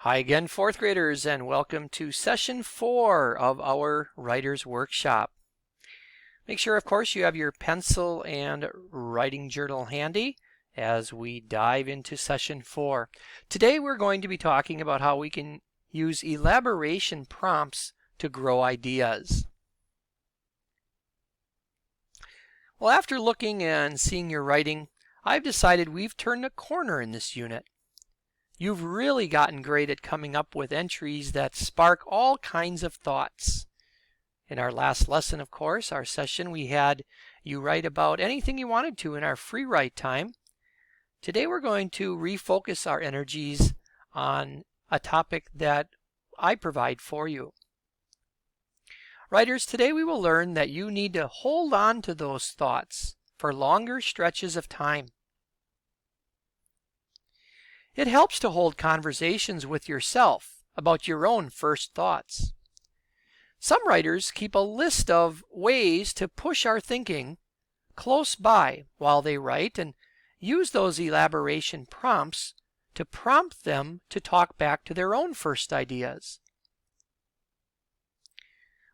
Hi again, fourth graders, and welcome to session 4 of our Writer's Workshop. Make sure, of course, you have your pencil and writing journal handy as we dive into session 4. Today we're going to be talking about how we can use elaboration prompts to grow ideas. Well, after looking and seeing your writing, I've decided we've turned a corner in this unit. You've really gotten great at coming up with entries that spark all kinds of thoughts. In our last lesson, of course, our session, we had you write about anything you wanted to in our free write time. Today we're going to refocus our energies on a topic that I provide for you. Writers, today we will learn that you need to hold on to those thoughts for longer stretches of time. It helps to hold conversations with yourself about your own first thoughts. Some writers keep a list of ways to push our thinking close by while they write and use those elaboration prompts to prompt them to talk back to their own first ideas.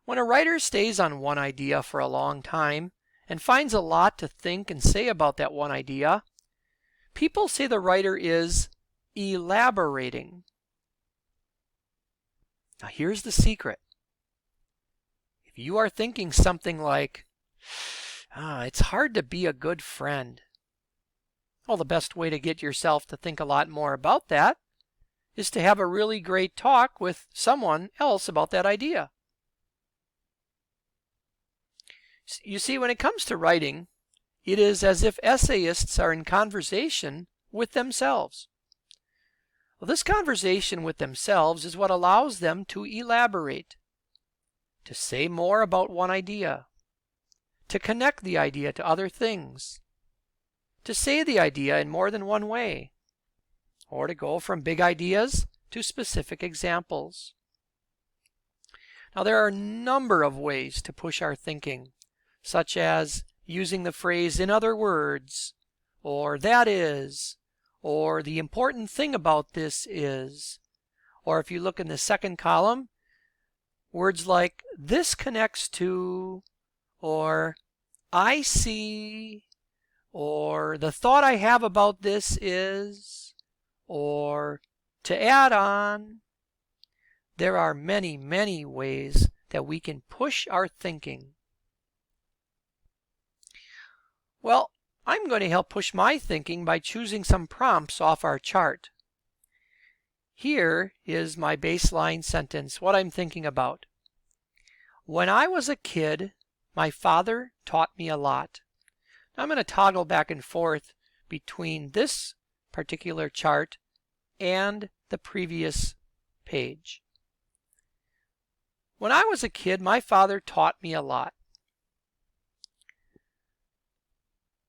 When a writer stays on one idea for a long time and finds a lot to think and say about that one idea, people say the writer is elaborating. Now here's the secret. If you are thinking something like, it's hard to be a good friend. Well, the best way to get yourself to think a lot more about that is to have a really great talk with someone else about that idea. You see, when it comes to writing, it is as if essayists are in conversation with themselves. Well, this conversation with themselves is what allows them to elaborate, to say more about one idea, to connect the idea to other things, to say the idea in more than one way, or to go from big ideas to specific examples. Now, there are a number of ways to push our thinking, such as using the phrase "in other words," or "that is," or "the important thing about this is," or if you look in the second column, words like "this connects to," or "I see," or "the thought I have about this is," or "to add on." There are many, many ways that we can push our thinking. Well, I'm going to help push my thinking by choosing some prompts off our chart. Here is my baseline sentence, what I'm thinking about. When I was a kid, my father taught me a lot. Now I'm going to toggle back and forth between this particular chart and the previous page. When I was a kid, my father taught me a lot.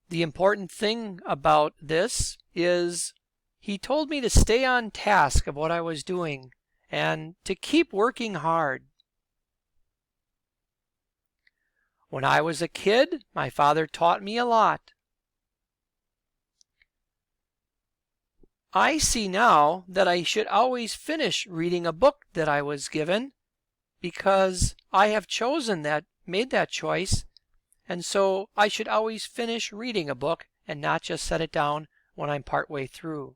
The important thing about this is he told me to stay on task of what I was doing and to keep working hard. When I was a kid, my father taught me a lot. I see now that I should always finish reading a book that I was given because I have made that choice, and so I should always finish reading a book and not just set it down when I'm partway through.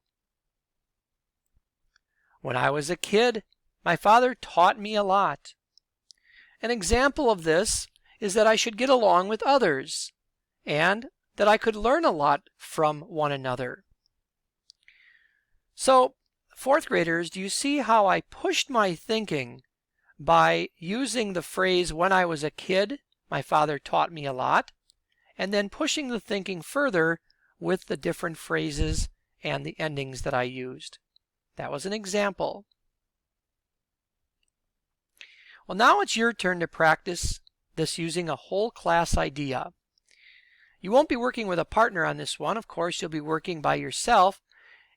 When I was a kid, my father taught me a lot. An example of this is that I should get along with others and that I could learn a lot from one another. So, fourth graders, do you see how I pushed my thinking by using the phrase "when I was a kid, my father taught me a lot," and then pushing the thinking further with the different phrases and the endings that I used? That was an example. Well, now it's your turn to practice this using a whole class idea. You won't be working with a partner on this one. Of course, you'll be working by yourself.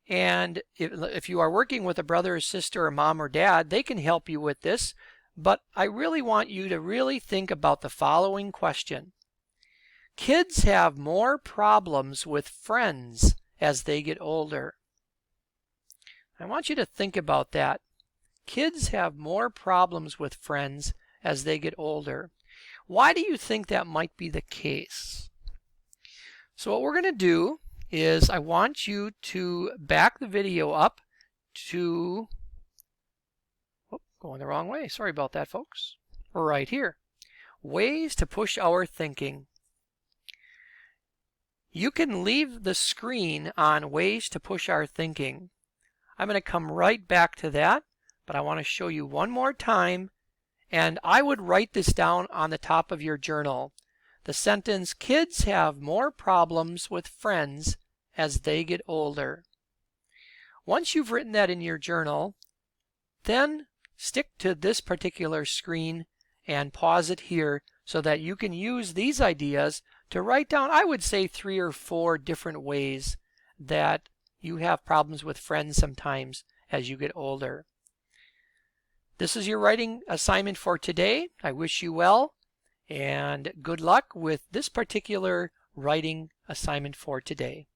And if you are working with a brother or sister or mom or dad, they can help you with this. But I really want you to really think about the following question. Kids have more problems with friends as they get older. I want you to think about that. kids have more problems with friends as they get older. Why do you think that might be the case? So what we're going to do is I want you to back the video up to, going the wrong way. Sorry about that, folks. Right here. Ways to push our thinking. You can leave the screen on ways to push our thinking. I'm going to come right back to that, but I want to show you one more time, and I would write this down on the top of your journal. The sentence, kids have more problems with friends as they get older. Once you've written that in your journal, then stick to this particular screen and pause it here so that you can use these ideas to write down, I would say, 3 or 4 different ways that you have problems with friends sometimes as you get older. This is your writing assignment for today. I wish you well and good luck with this particular writing assignment for today.